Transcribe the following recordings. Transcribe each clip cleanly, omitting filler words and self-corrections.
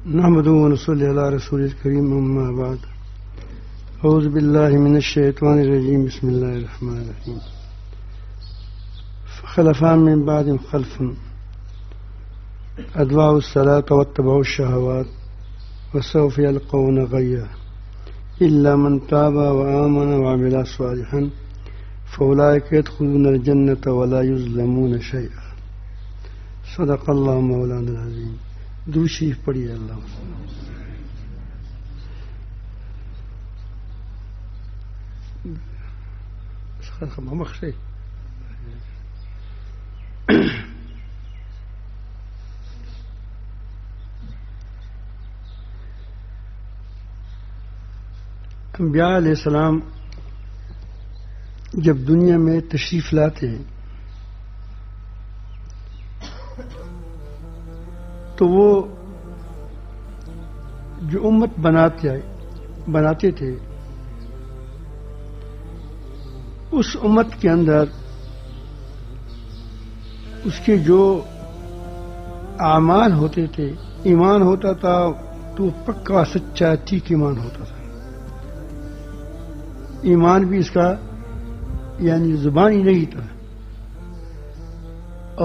نحمده ونصلي على رسول الكريم أما بعد أعوذ بالله من الشيطان الرجيم بسم الله الرحمن الرحيم فخلف من بعدهم خلف أضاعوا الصلاة واتبعوا الشهوات وسوف يلقون غيا إلا من تاب وآمن وعمل صالحا فأولئك يدخلون الجنة ولا يظلمون شيئا صدق الله مولانا العظيم. درود شریف پڑھیے اللہ انبیاء علیہ السلام جب دنیا میں تشریف لاتے ہیں تو وہ جو امت بناتے تھے اس امت کے اندر اس کے جو اعمال ہوتے تھے، ایمان ہوتا تھا تو پکا سچا ٹھیک ایمان ہوتا تھا. ایمان بھی اس کا یعنی زبانی نہیں تھا،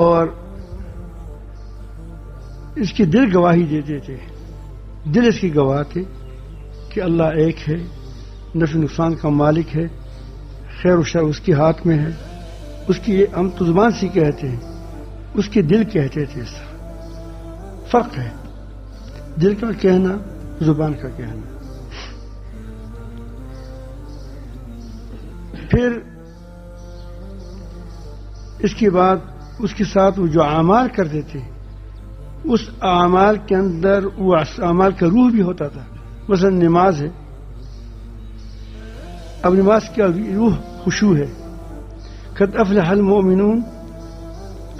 اور اس کی دل گواہی دیتے تھے. دل اس کی گواہ تھے کہ اللہ ایک ہے، نفع نقصان کا مالک ہے، خیر و شر اس کے ہاتھ میں ہے. اس کی ہم تو زبان سے کہتے ہیں، اس کے دل کہتے تھے. اس فرق ہے دل کا کہنا، زبان کا کہنا. پھر اس کے بعد اس کے ساتھ وہ جو اعمال کرتے تھے، اس اعمال کے اندر وہ اعمال کا روح بھی ہوتا تھا. مثلا نماز ہے، اب نماز کا روح خشوع ہے. قد افلح المؤمنون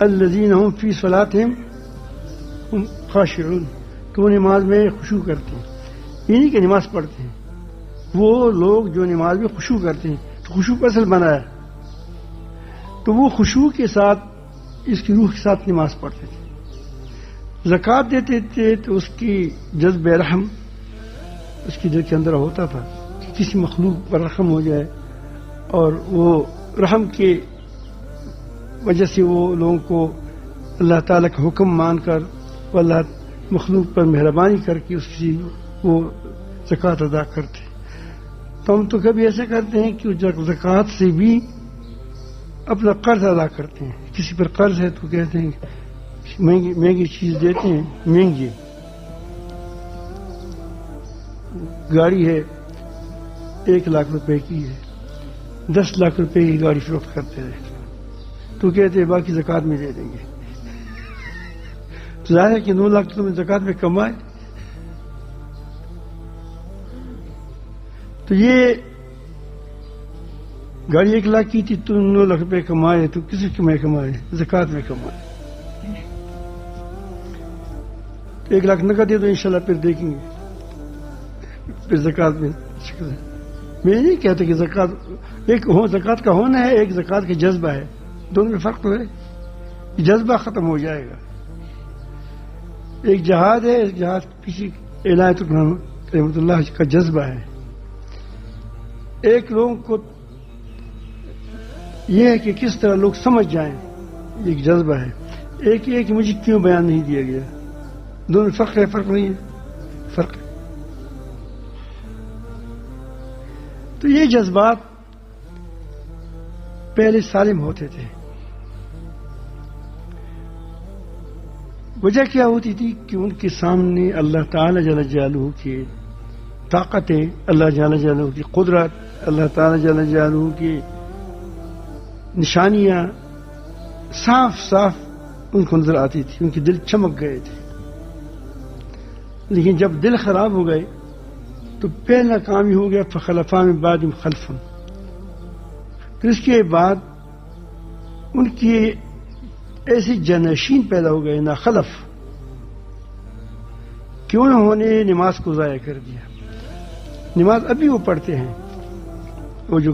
الذین هم فی صلاتهم هم خاشعون. تو وہ نماز میں خشوع کرتے ہیں، یہ نہیں کہ نماز پڑھتے ہیں. وہ لوگ جو نماز میں خشوع کرتے ہیں، تو خشوع کا اصل بنایا، تو وہ خشوع کے ساتھ اس کی روح کے ساتھ نماز پڑھتے تھے. زکوٰۃ دیتے تھے تو اس کی جذب رحم اس کی دل کے اندر ہوتا تھا کہ کسی مخلوق پر رحم ہو جائے، اور وہ رحم کے وجہ سے وہ لوگوں کو اللہ تعالیٰ کا حکم مان کر وہ اللہ مخلوق پر مہربانی کر کے اس کی وہ زکوٰۃ ادا کرتے. تو ہم تو کبھی ایسا کرتے ہیں کہ زکوٰۃ سے بھی اپنا قرض ادا کرتے ہیں. کسی پر قرض ہے تو کہتے ہیں مہنگی چیز دیتے ہیں، مہنگی گاڑی ہے 1 لاکھ روپے کی ہے، 10 لاکھ روپے کی گاڑی فروخت کرتے رہے، تو کہتے ہیں باقی زکوٰۃ میں دے دیں گے. تو ظاہر ہے کہ 9 لاکھ تم زکوٰۃ میں کمائے. تو یہ گاڑی 1 لاکھ کی تھی، تم 9 لاکھ روپے کمائے، تو کسی میں کمائے؟ زکوٰۃ میں کمائے. 1 لاکھ نہ دے تو انشاءاللہ پھر دیکھیں گے، پھر زکوٰۃ میں. میں نہیں کہتا کہ زکوٰۃ ایک زکوٰۃ کا ہونا ہے، ایک زکوٰۃ کا جذبہ ہے. دونوں میں فرق تو ہے. جذبہ ختم ہو جائے گا. ایک جہاد ہے، ایک جہاد کسی عنایت رحمۃ اللہ کا جذبہ ہے. ایک لوگوں کو یہ ہے کہ کس طرح لوگ سمجھ جائیں، ایک جذبہ ہے. ایک یہ کہ مجھے کیوں بیان نہیں دیا گیا. دونوں فرق ہے، فرق نہیں ہے، فرق ہے. تو یہ جذبات پہلے سالم ہوتے تھے. وجہ کیا ہوتی تھی کہ ان کے سامنے اللہ تعالی جل جلالہ کی طاقتیں، اللہ جل جلالہ کی قدرت، اللہ تعالی جل جلالہ کی نشانیاں صاف صاف ان کو نظر آتی تھی. ان کے دل چمک گئے تھے. لیکن جب دل خراب ہو گئے تو پہلا کام یہ ہو گیا فخلف من بعدهم خلف. پھر اس کے بعد ان کی ایسی جانشین پیدا ہو گئے نا خلف کہ انہوں نے نماز کو ضائع کر دیا. نماز ابھی وہ پڑھتے ہیں، وہ جو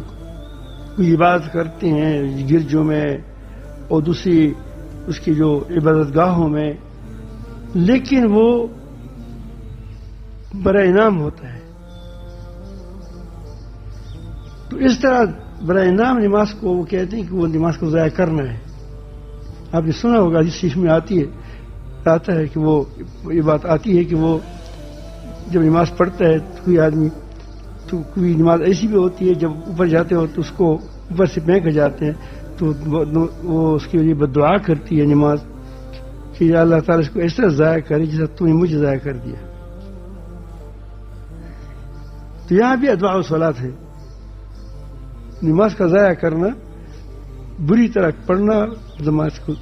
عبادت کرتے ہیں گرجوں میں اور دوسری اس کی جو عبادت گاہوں میں، لیکن وہ برائے انعام ہوتا ہے. تو اس طرح برائے انعام نماز کو وہ کہتے ہیں کہ وہ نماز کو ضائع کرنا ہے. آپ نے سنا ہوگا جس چیز میں آتا ہے کہ وہ یہ بات آتی ہے کہ وہ جب نماز پڑھتا ہے کوئی آدمی تو کوئی نماز ایسی بھی ہوتی ہے جب اوپر جاتے ہو تو اس کو اوپر سے پھینک جاتے ہیں تو وہ اس کے لیے بددعا کرتی ہے نماز کہ یا اللہ تعالیٰ اس کو اس طرح ضائع کرے جیسا تو نے مجھے ضائع کر دیا. تو یہاں بھی ادعاء و صلات ہے. نماز کا ضائع کرنا، بری طرح پڑھنا، نماز کو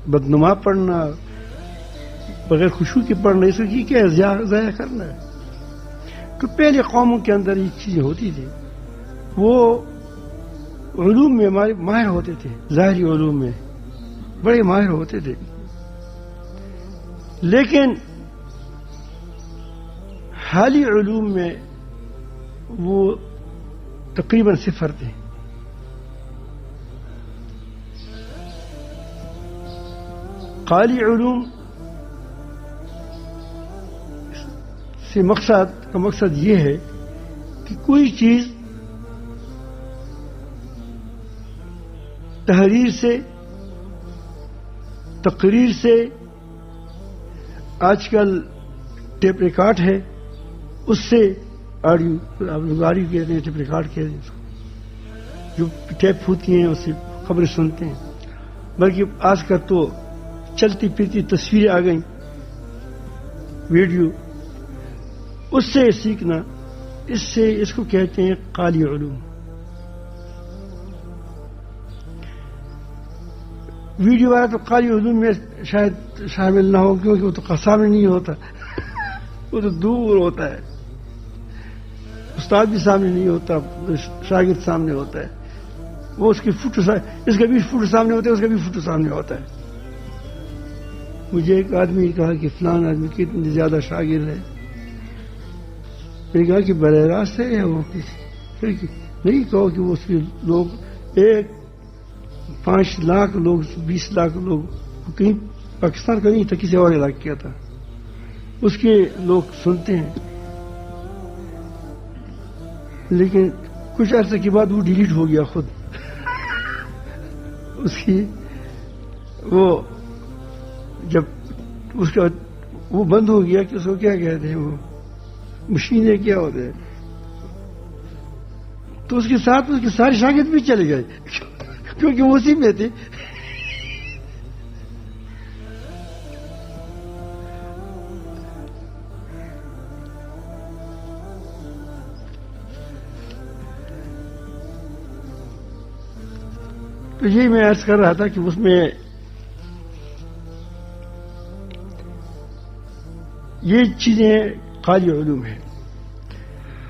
بدنما پڑھنا، بغیر خشوع کے پڑھنا، اس کی کیا ضائع کرنا ہے. تو پہلے قوموں کے اندر یہ چیزیں ہوتی تھی. وہ علوم میں ہمارے ماہر ہوتے تھے، ظاہری علوم میں بڑے ماہر ہوتے تھے، لیکن حالی علوم میں وہ تقریباً صفر تھے. قالی علوم سے مقصد یہ ہے کہ کوئی چیز تحریر سے، تقریر سے، آج کل ٹیپ ریکارڈ ہے اس سے آڈیو کہتے ہیں، ٹیپ ریکارڈ کہتے ہیں اس کو، جو ٹیپ ہوتی ہیں اس سے خبریں سنتے ہیں. بلکہ آج کل تو چلتی پھرتی تصویریں آ گئیں، ویڈیو، اس سے سیکھنا، اس کو کہتے ہیں قالی علوم. ویڈیو والا تو قالی علوم میں شاید شامل نہ ہو کیونکہ وہ تو سامنے نہیں ہوتا، وہ تو دور ہوتا ہے. استاد بھی سامنے نہیں ہوتا، شاگرد سامنے ہوتا ہے. وہ اس کی فوٹو، اس کا بھی فوٹو سامنے ہوتا ہے، اس کا بھی فوٹو سامنے ہوتا ہے. مجھے ایک آدمی نے کہا کہ فلان آدمی کتنے زیادہ شاگرد ہے. میں نے کہا کہ براہ راست ہے وہ نہیں کہو کہ وہ اس کے لوگ 5 لاکھ لوگ، 20 لاکھ لوگ، کہیں پاکستان کا نہیں تھا، کسی اور علاقے کا تھا، اس کے لوگ سنتے ہیں. لیکن کچھ عرصے کے بعد وہ ڈیلیٹ ہو گیا خود. اس کی وہ جب اس کا وہ بند ہو گیا کہ اس کو کیا کہتے ہیں، وہ مشینیں کیا ہوتے ہیں، تو اس کے ساتھ اس کے سارے شاگرد بھی چلے گئے کیونکہ وہ اسی میں تھے. تو یہی میں عرض کر رہا تھا کہ اس میں یہ چیزیں قالی علوم ہیں.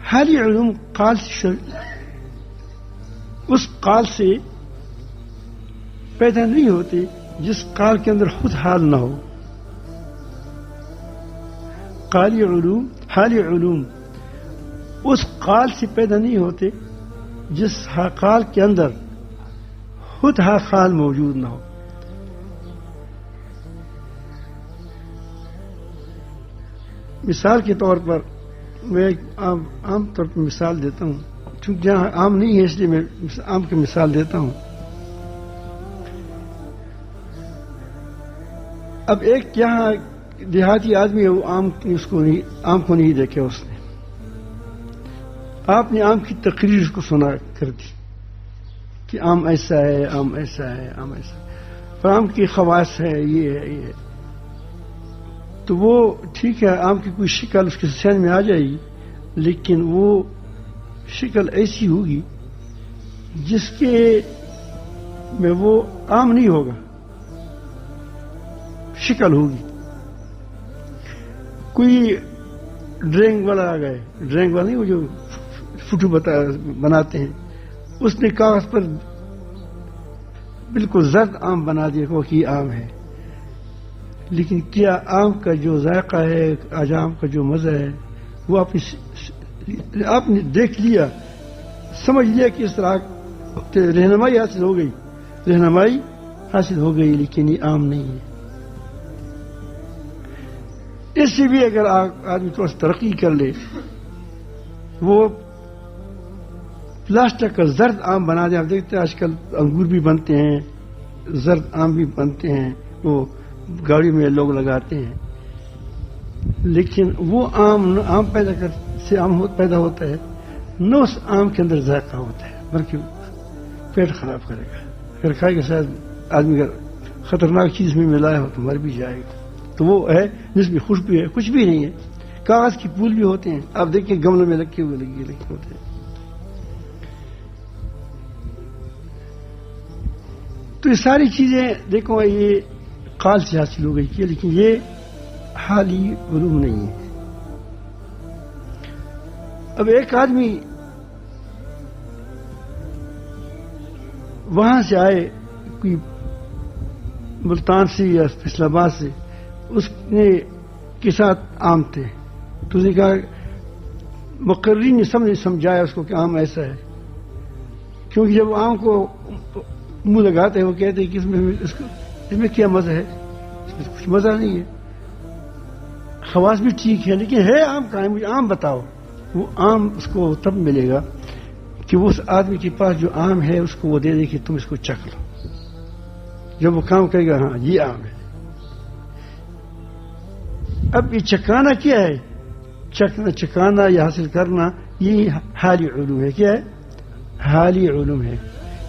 حالی علوم قال سے اس قال سے پیدا نہیں ہوتے جس قال کے اندر خود حال نہ ہو. قالی علوم، حالی علوم اس قال سے پیدا نہیں ہوتے جس قال کے اندر خود حال موجود نہ ہو. مثال کے طور پر میں عام طور پر مثال دیتا ہوں، چونکہ جہاں عام نہیں ہے اس لیے میں عام کی مثال دیتا ہوں. اب ایک یہاں دیہاتی آدمی ہے، وہ آم کو نہیں دیکھا اس نے. آپ نے آم کی تقریر اس کو سنا کر دی کہ آم ایسا ہے، آم ایسا ہے، آم ایسا ہے، اور آم کی خواص ہے، یہ ہے، یہ ہے. تو وہ ٹھیک ہے، آم کی کوئی شکل اس کے ذہن میں آ جائے گی، لیکن وہ شکل ایسی ہوگی جس کے میں وہ آم نہیں ہوگا، شکل ہوگی. کوئی ڈرائنگ والا آ گئے، ڈرائنگ والا نہیں، وہ جو فوٹو بناتے ہیں، اس نے کاغذ پر بالکل زرد آم بنا دیا کہ یہ آم ہے. لیکن کیا آم کا جو ذائقہ ہے، آم کا جو مزہ ہے، وہ آپ نے دیکھ لیا، سمجھ لیا کہ اس طرح رہنمائی حاصل ہو گئی، رہنمائی حاصل ہو گئی، لیکن یہ عام نہیں ہے. اس سے بھی اگر آدمی تھوڑا سا ترقی کر لے، وہ پلاسٹک کا زرد آم بنا دیں. آپ دیکھتے ہیں آج کل انگور بھی بنتے ہیں، زرد آم بھی بنتے ہیں، وہ گاڑی میں لوگ لگاتے ہیں. لیکن وہ آم پیدا ہوتا ہے، نہ اس آم کے اندر ذائقہ ہوتا ہے، بلکہ پیٹ خراب کرے گا. اگر کھائے گا شاید آدمی اگر خطرناک چیز میں ملایا ہو تو مر بھی جائے گا. تو وہ ہے جس میں خوشبو ہے، کچھ بھی نہیں ہے. کاغذ کی پھول بھی ہوتے ہیں، آپ دیکھیں گملوں میں لگے ہوئے لگے ہوتے ہیں. تو یہ ساری چیزیں دیکھو یہ قال سے حاصل ہو گئی ہے، لیکن یہ حالی علوم نہیں ہے. اب ایک آدمی وہاں سے آئے، کوئی ملتان سے یا فیصل آباد سے، اس نے کے ساتھ آم تھے، تو اس نے کہا مقررین نے سمجھایا اس کو کہ آم ایسا ہے. کیونکہ جب آم کو منہ لگاتے ہیں وہ کہتے ہیں کہ اس میں کیا مزہ ہے، اس میں کچھ مزہ نہیں ہے، خواص بھی ٹھیک ہے لیکن ہے آم کہاں ہے، مجھے آم بتاؤ. وہ آم اس کو تب ملے گا کہ وہ اس آدمی کے پاس جو آم ہے اس کو وہ دے دے کہ تم اس کو چکھ لو. جب وہ کام کرے گا ہاں یہ آم ہے. اب یہ چکانا کیا ہے؟ چکانا یا حاصل کرنا یہ حالی علوم ہے. کیا ہے؟ حالی علوم ہے.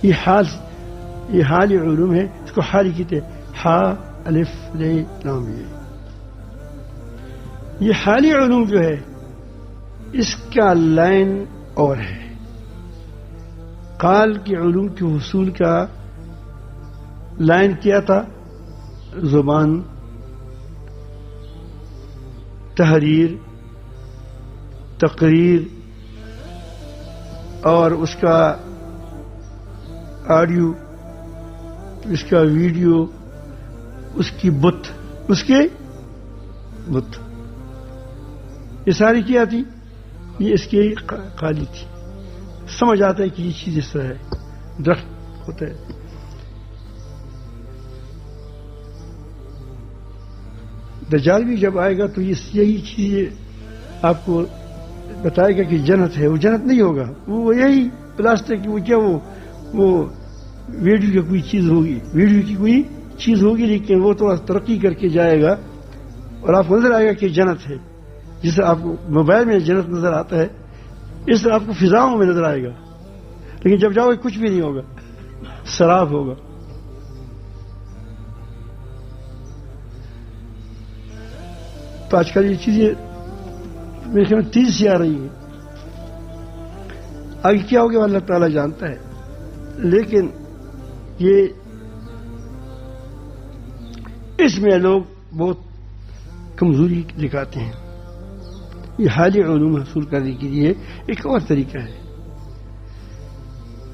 یہ حالی علوم ہے. اس کو حالی کہتے ہیں، ہا الف لے لام. یہ حالی علوم جو ہے اس کا لائن اور ہے. قال کی علوم کے حصول کا لائن کیا تھا؟ زبان، تحریر، تقریر، اور اس کا آڈیو، اس کا ویڈیو، اس کی بت، اس کے بت، یہ ساری کیا تھی؟ یہ اس کی قالی تھی. سمجھ آتا ہے کہ یہ چیز اس طرح ہے، درخت ہوتا ہے. دجال بھی جب آئے گا تو یہی چیز آپ کو بتائے گا کہ جنت ہے. وہ جنت نہیں ہوگا، وہ یہی پلاسٹک، وہ کیا وہ ویڈیو کی کوئی چیز ہوگی، ویڈیو کی کوئی چیز ہوگی، لیکن وہ تھوڑا ترقی کر کے جائے گا اور آپ کو نظر آئے گا کہ جنت ہے. جسے آپ کو موبائل میں جنت نظر آتا ہے، اس طرح آپ کو فضاؤں میں نظر آئے گا. لیکن جب جاؤ کچھ بھی نہیں ہوگا، سراب ہوگا. تو آج کل یہ چیزیں میرے خیال میں تیز سی آ رہی ہیں. آگے کیا ہوگا اللہ تعالیٰ جانتا ہے. لیکن یہ اس میں لوگ بہت کمزوری دکھاتے ہیں. یہ حالی علوم حصول کرنے کے لیے ایک اور طریقہ ہے،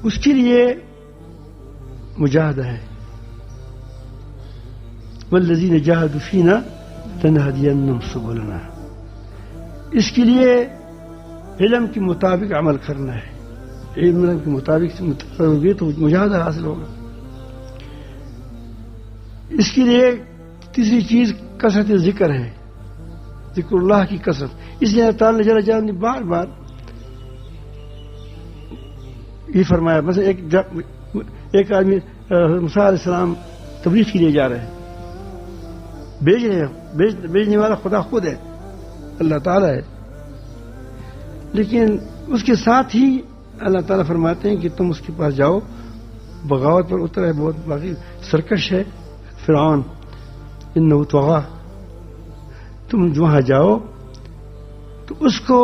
اس کے لیے مجاہدہ ہے. والذین جاہدوا فینا لنہدینہم سبلنا. اس کے لیے علم کے مطابق عمل کرنا ہے. علم کے مطابق ہوگی تو مجاہدہ حاصل ہوگا. اس کے لیے تیسری چیز کثرت ذکر ہے، ذکر اللہ کی کثرت. اس لیے اللہ تعالیٰ جل جلالہ نے بار بار یہ فرمایا. مثلا ایک آدمی موسیٰ علیہ السلام تبلیغ کے لیے جا رہے ہیں، بھیج رہے ہیں، بھیجنے والا خدا خود ہے، اللہ تعالیٰ ہے. لیکن اس کے ساتھ ہی اللہ تعالیٰ فرماتے ہیں کہ تم اس کے پاس جاؤ، بغاوت پر اترا ہے، بہت باقی سرکش ہے فرعون، انہ طغی. تم وہاں جاؤ تو اس کو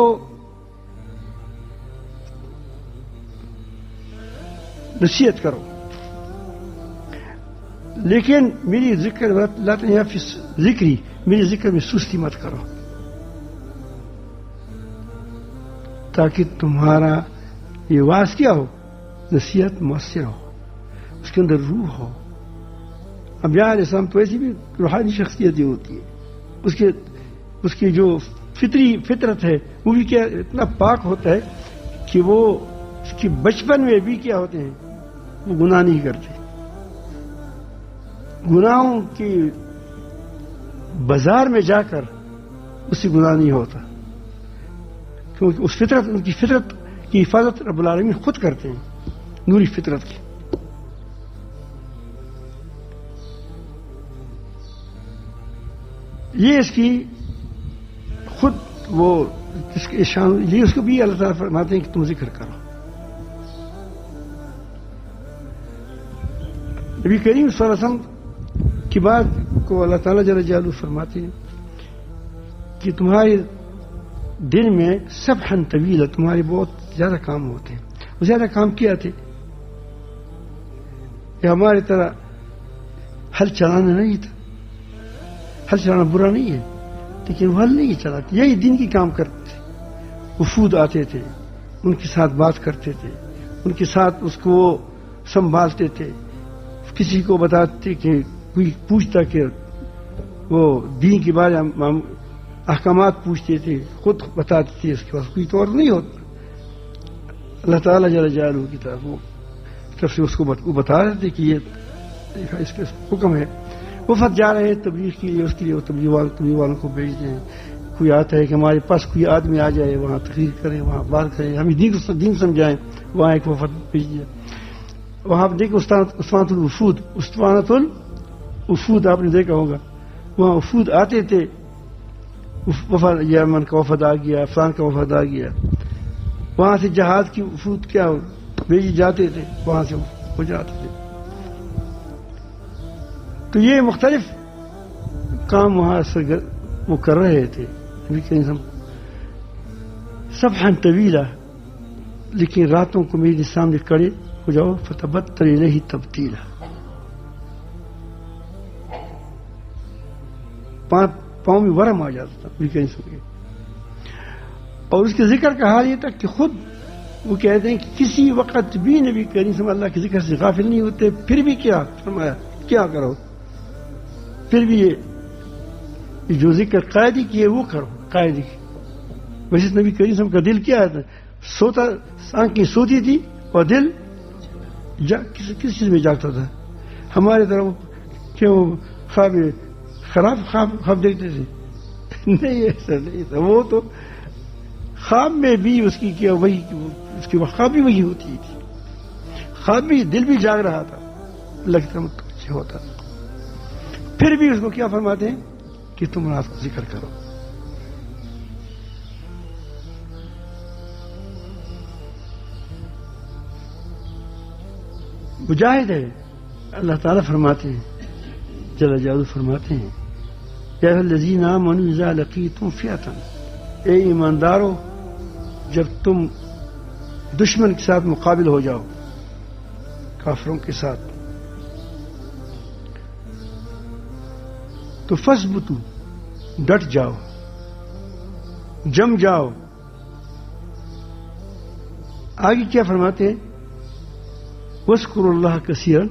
نصیحت کرو، لیکن میری ذکر ذکری میری ذکر میں سستی مت کرو، تاکہ تمہارا یہ واس کیا ہو، نصیحت مؤثر ہو، اس کے اندر روح ہو. اب یہاں علیہ السلام تو ایسی بھی روحانی شخصیت ہوتی ہے، اس کی جو فطرت ہے وہ بھی کیا اتنا پاک ہوتا ہے کہ وہ اس کی بچپن میں بھی کیا ہوتے ہیں، وہ گناہ نہیں کرتے. گناہوں کی بازار میں جا کر اس سے گناہ نہیں ہوتا، کیونکہ اس فطرت، ان کی فطرت کی حفاظت رب العالمین خود کرتے ہیں، نوری فطرت کی. یہ اس کی خود وہ اس کے شان، یہ اس کو بھی اللہ تعالیٰ فرماتے ہیں کہ تم ذکر کرو. نبی کریم صلی اللہ علیہ وسلم کی بات کو اللہ تعالیٰ جل جلالہ فرماتے ہیں کہ تمہارے دن میں سبحاً طویلا، تمہارے بہت زیادہ کام ہوتے ہیں. وہ زیادہ کام کیا تھے کہ ہماری طرح حل چلانا نہیں تھا. حل چلانا برا نہیں ہے، لیکن وہ حل نہیں چلاتے، یہی دن کی کام کرتے تھے. وفود آتے تھے، ان کے ساتھ بات کرتے تھے، ان کے ساتھ اس کو سنبھالتے تھے. کسی کو بتاتے کہ کوئی پوچھتا کہ وہ دین کے بارے میں احکامات پوچھتے تھے، خود بتاتے تھے، اس کے پاس کوئی طور نہیں ہوتا. اللہ تعالیٰ جل جلالہ کی طرف سے اس کو بتا رہے تھے کہ یہ اس کا حکم ہے. وفد جا رہے ہیں تبلیغ کے لیے، اس کے لیے وہ تبلیغ والوں کو بھیج دیں. کوئی آتا ہے کہ ہمارے پاس کوئی آدمی آ جائے، وہاں تقریر کرے، وہاں بات کرے، ہمیں دین سمجھائیں. وہاں ایک وفد بھیج دیا. وہاں آپ دیکھیں اسطوانۃ الوفود آپ نے دیکھا ہوگا. وہاں وفود آتے تھے، وفد یمن کا وفد آ گیا، فلان کا وفد آ گیا. وہاں سے جہاد کی وفود کیا بھیجے جاتے تھے، وہاں سے ہو جاتے تھے. تو یہ مختلف کام وہاں سے وہ کر رہے تھے. سبحاً طویلا، لیکن راتوں کو میرے سامنے کڑے ہو جاؤ. فتبتل الیہ تبتیلا، پاؤں میں ورم آ جاتا تھا. اور اس کے ذکر کا حال یہ تھا کہ خود وہ کہتے ہیں کہ کسی وقت بھی نبی کریم صلی اللہ کے ذکر سے غافل نہیں ہوتے. پھر بھی کیا فرمایا، کیا کرو، پھر بھی یہ جو ذکر قائدی کی ہے وہ کرو. قائدی ویسے نبی کریم صلی اللہ کا دل کیا ہے، سوتا، آنکھیں سوتی تھی اور دل کس چیز میں جاگتا تھا. ہمارے طرف کہ وہ خراب خواب دیکھتے تھے، نہیں ایسا نہیں تھا. وہ تو خواب میں بھی اس کی کیا وہی، اس کی خواب بھی وہی ہوتی تھی. خواب بھی، دل بھی جاگ رہا تھا، لگتا متوجہ ہوتا تھا. پھر بھی اس کو کیا فرماتے ہیں کہ تم رات کو ذکر کرو. مجاہد ہے، اللہ تعالیٰ فرماتے ہیں، جل جلالہ فرماتے ہیں، یا ایھا الذین آمنوا اذا لقیتم فئۃ، اے ایماندارو جب تم دشمن کے ساتھ مقابل ہو جاؤ، کافروں کے ساتھ، تو فثبتوا، ڈٹ جاؤ، جم جاؤ. آگے کیا فرماتے ہیں، واذکروا اللہ کثیرا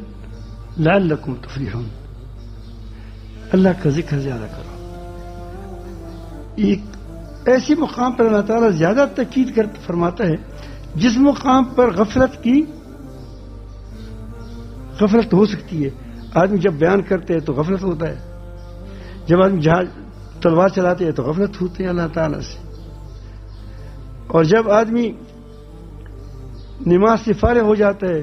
لعلکم تفلحون، اللہ کا ذکر زیادہ کرو. ایک ایسی مقام پر اللہ تعالیٰ زیادہ تاکید کر فرماتا ہے جس مقام پر غفلت ہو سکتی ہے. آدمی جب بیان کرتے ہیں تو غفلت ہوتا ہے، جب آدمی جہاز تلوار چلاتے ہیں تو غفلت ہوتی ہے اللہ تعالیٰ سے، اور جب آدمی نماز سے فارغ ہو جاتا ہے،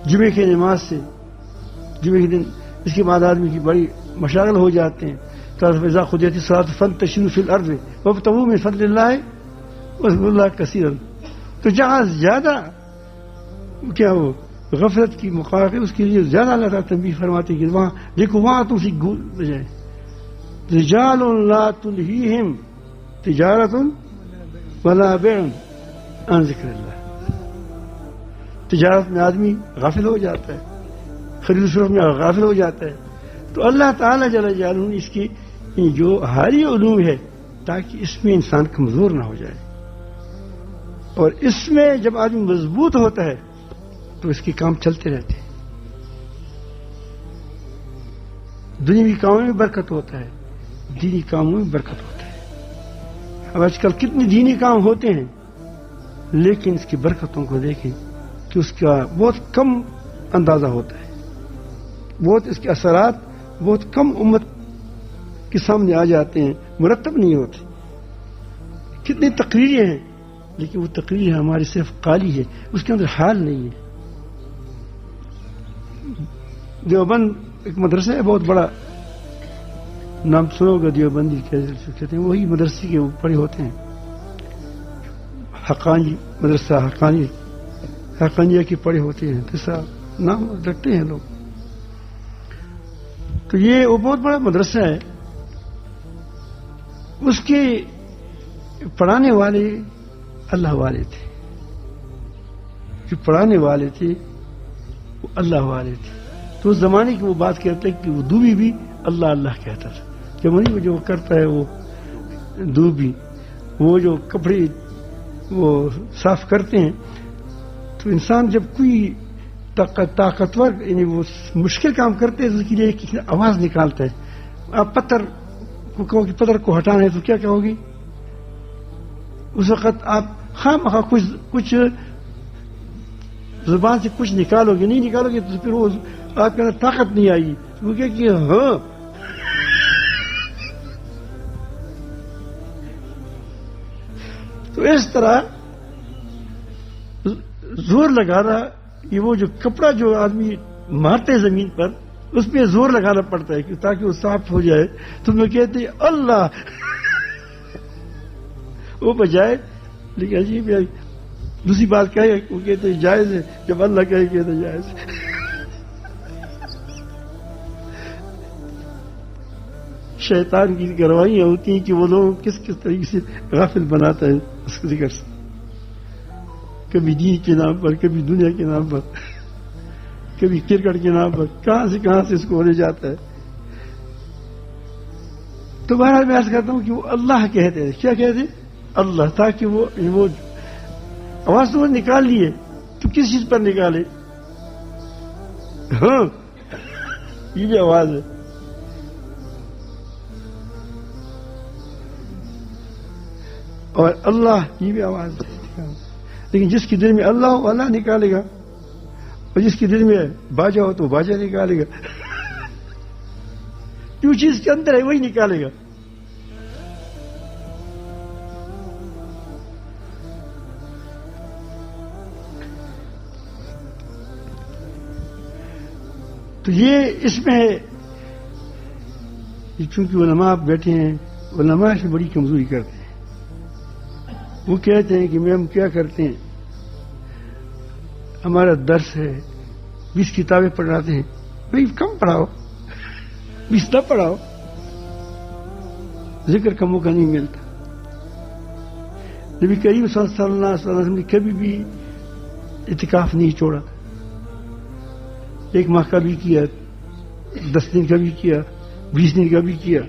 جمعے کی نماز سے، جمعے کے دن اس کے بعد آدمی کی بڑی مشاغل ہو جاتے ہیں. فإذا قضيت الصلاة فانتشروا في الأرض وابتغوا من فضل الله واذكروا الله كثيرا. تو جہاں زیادہ کیا ہو غفلت کی مقام ہے، اس کے لیے زیادہ اللہ تعالیٰ تنبیہ فرماتے ہیں کہ وہاں دیکھو، وہاں تم سے گول جائے. رجال لا تلہیہم تجارت ولا بیع عن ذکر اللہ. تجارت میں آدمی غافل ہو جاتا ہے، خرید و فروخت میں غافل ہو جاتا ہے. تو اللہ تعالیٰ جل جلالہ نے اس کی جو حالی علوم ہے تاکہ اس میں انسان کمزور نہ ہو جائے، اور اس میں جب آدمی مضبوط ہوتا ہے تو اس کے کام چلتے رہتے ہیں. دنیاوی کاموں میں برکت ہوتا ہے، دینی کاموں میں برکت ہوتا ہے. اب آج کل کتنے دینی کام ہوتے ہیں، لیکن اس کی برکتوں کو دیکھیں کہ اس کا بہت کم اندازہ ہوتا ہے، بہت اس کے اثرات بہت کم امت کے سامنے آ جاتے ہیں، مرتب نہیں ہوتے. کتنی تقریریں ہیں لیکن وہ تقریر ہماری صرف قالی ہے، اس کے اندر حال نہیں ہے. دیوبند ایک مدرسہ ہے بہت بڑا، نام سنو گا، دیوبندی کہتے ہیں، وہی مدرسے کے پڑھے ہوتے ہیں. حقانی مدرسہ، حقانیہ کے پڑھے ہوتے ہیں، ایسا نام رکھتے ہیں لوگ. تو یہ وہ بہت بڑا مدرسہ ہے. اس کے پڑھانے والے اللہ والے تھے، جو پڑھانے والے تھے وہ اللہ والے تھے. تو اس زمانے کی وہ بات کہتے ہیں کہ وہ دوبی بھی اللہ اللہ کہتا تھا. جب وہ جو کرتا ہے وہ دوبی، وہ جو کپڑے وہ صاف کرتے ہیں، تو انسان جب کوئی طاقتور یعنی وہ مشکل کام کرتے ہیں تو اس کے لیے آواز نکالتا ہے. آپ پتھر کو کہو کہ پتھر کو ہٹانا ہے تو کیا کہو گی؟ اس وقت آپ خواہ کچھ زبان سے کچھ نکالو گے، نہیں نکالو گے تو پھر وہ آپ کے اندر طاقت نہیں آئی. وہ کہ ہاں تو اس طرح زور لگا رہا، یہ وہ جو کپڑا جو آدمی مارتے زمین پر اس پہ زور لگانا پڑتا ہے تاکہ وہ صاف ہو جائے. تو میں کہتے ہیں اللہ وہ بجائے، لیکن عجیب ہے دوسری بات کہے وہ کہتے ہیں جائز ہے، جب اللہ کہے کہتے ہیں جائز ہے. شیطان کی گروائیاں ہوتی ہیں کہ وہ لوگ کس طریقے سے غافل بناتا ہے اس کے ذکر سے، کبھی دین کے نام پر، کبھی دنیا کے نام پر، کبھی کرکٹ کے نام پر، کہاں سے اس کو لے جاتا ہے. تو بہرحال میں عرض کرتا ہوں کہ وہ اللہ کہتے ہیں. کیا کہتے ہیں؟ اللہ. تاکہ وہ آواز تو وہ نکال لیے تو کس چیز پر نکالے؟ ہاں یہ بھی آواز ہے. اور اللہ یہ بھی آواز ہے. لیکن جس کے دل میں اللہ ہو اللہ نکالے گا، اور جس کے دل میں باجا ہو تو باجا نکالے گا. جو چیز کے اندر ہے وہی نکالے گا. تو یہ اس میں چونکہ علماء بیٹھے ہیں، علماء سے بڑی کمزوری کرتے ہیں. وہ کہتے ہیں کہ ہم کیا کرتے ہیں، ہمارا درس ہے 20 کتابیں پڑھاتے ہیں. بھائی کم پڑھاؤ، 20 نہ پڑھاؤ. ذکر کا موقع نہیں ملتا. نبی کریم صلی اللہ علیہ وسلم نے کبھی بھی اعتکاف نہیں چھوڑا. 1 ماہ کا بھی کیا، 10 دن کا بھی کیا، 20 دن کا بھی کیا.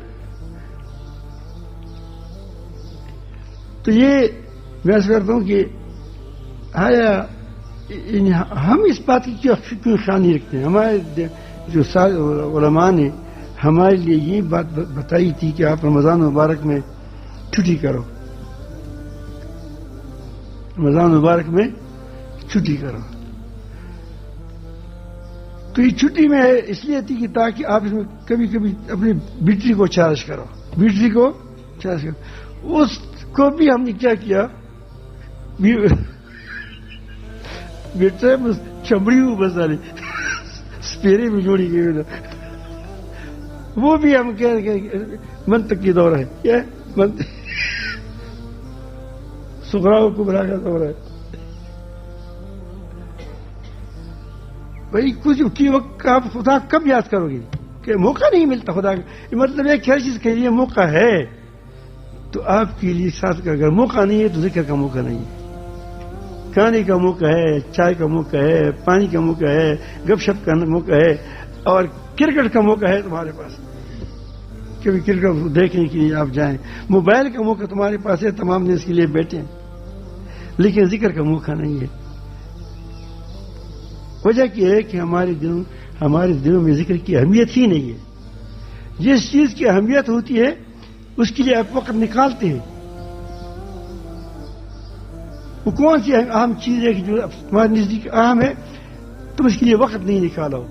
تو یہ میں ایسا کرتا ہوں کہ ہم اس بات کی کیوں خیال نہیں رکھتے ہیں؟ ہمارے جو علماء نے ہمارے لیے یہ بات بتائی تھی کہ آپ رمضان مبارک میں چھٹی کرو، رمضان مبارک میں چھٹی کرو. تو یہ چھٹی میں اس لیے تھی کہ تاکہ آپ اس میں کبھی کبھی اپنی بیٹری کو چارج کرو، بیٹری کو چارج کرو. اس کو بھی ہم نے کیا کیا، بیٹے چمڑی میں بسا لی، سپیرے میں جوڑی گئی. وہ بھی ہم منطق کی دور ہے. کیا سغراء و کبریٰ کا دور ہے. بھائی کچھ کی وقت آپ خدا کب یاد کرو گے کہ موقع نہیں ملتا خدا کا. مطلب ایک ہر چیز کے لیے موقع ہے تو آپ کے لیے ساتھ کا اگر موقع نہیں ہے تو ذکر کا موقع نہیں ہے، کھانے کا موقع ہے، چائے کا موقع ہے، پانی کا موقع ہے، گپ شپ کا موقع ہے، اور کرکٹ کا موقع ہے تمہارے پاس. کبھی کرکٹ دیکھنے کے لیے آپ جائیں. موبائل کا موقع تمہارے پاس ہے، تمام نے اس کے لیے بیٹھے ہیں، لیکن ذکر کا موقع نہیں ہے. وجہ کیا ہے کہ ہمارے دلوں میں ذکر کی اہمیت ہی نہیں ہے. جس چیز کی اہمیت ہوتی ہے اس کے لیے آپ وقت نکالتے ہیں. وہ کون سی اہم چیز ہے کہ جو تمہارے نزدیک اہم ہے، تم اس کے لیے وقت نہیں نکالو.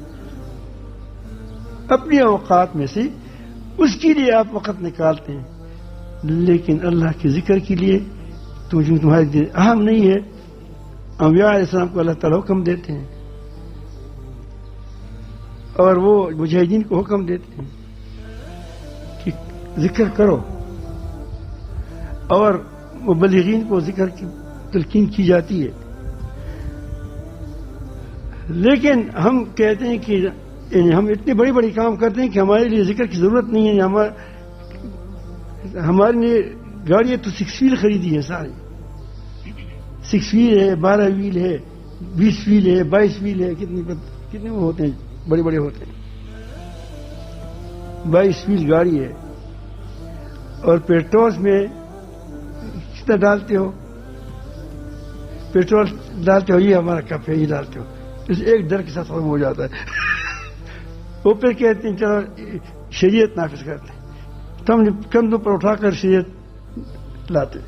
اپنے اوقات میں سے اس کے لیے آپ وقت نکالتے ہیں، لیکن اللہ کے ذکر کے لیے تو جو تمہارے دن اہم نہیں ہے، انبیاء علیہ السلام کو اللہ تعالیٰ حکم دیتے ہیں اور وہ مجاہدین کو حکم دیتے ہیں کہ ذکر کرو، اور مبلغین کو ذکر کی تلقین کی جاتی ہے. لیکن ہم کہتے ہیں کہ ہم اتنے بڑے بڑے کام کرتے ہیں کہ ہمارے لیے ذکر کی ضرورت نہیں ہے. ہمارے لیے گاڑی تو 6 ویل خریدی ہے، ساری 6 ویل ہے، 12 ویل ہے، 20 ویل ہے، 22 ویل ہے، کتنے وہ ہوتے ہیں، بڑے بڑے ہوتے ہیں. 22 ویل گاڑی ہے. اور پیٹرول میں کتنا ڈالتے ہو؟ پیٹرول ڈالتے ہو، یہ ہمارا کپ ہے، یہ ڈالتے ہو، اس ایک ڈر کے ساتھ ختم ہو جاتا ہے. وہ پھر کہتے ہیں چلو شریعت نافذ کرتے ہیں، تو ہم کندھوں پر اٹھا کر شریعت لاتے.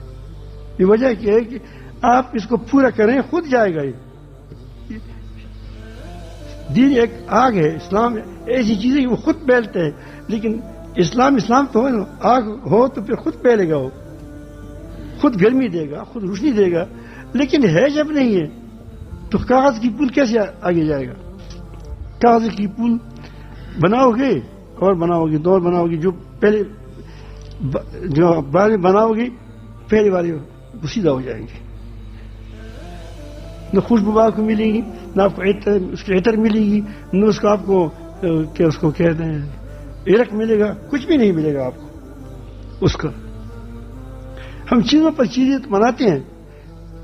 یہ وجہ کیا ہے کہ آپ اس کو پورا کریں، خود جائے گا. یہ دین ایک آگ ہے، اسلام ایسی چیز ہے کہ وہ خود پھیلتے ہیں. لیکن اسلام تو ہے نا، آگ ہو تو پھر خود پھیلے گا، وہ خود گرمی دے گا، خود روشنی دے گا. لیکن ہے جب نہیں ہے تو کاغذ کی پل کیسے آگے جائے گا؟ کاغذ کی پل بناؤ گے اور بناؤ گے، دور بناؤ گے، جو پہلے جو بعد میں بناؤ گے پہلے والے سیدھا ہو جائیں گے. نہ خوشبو آپ کو ملے گی، نہ آپ کو اس کی عطر ملے گی، نہ اس کو آپ کو کیا اس کو کہتے ہیں عرق ملے گا، کچھ بھی نہیں ملے گا آپ کو اس کا. ہم چیزوں پر چیزیں بناتے ہیں،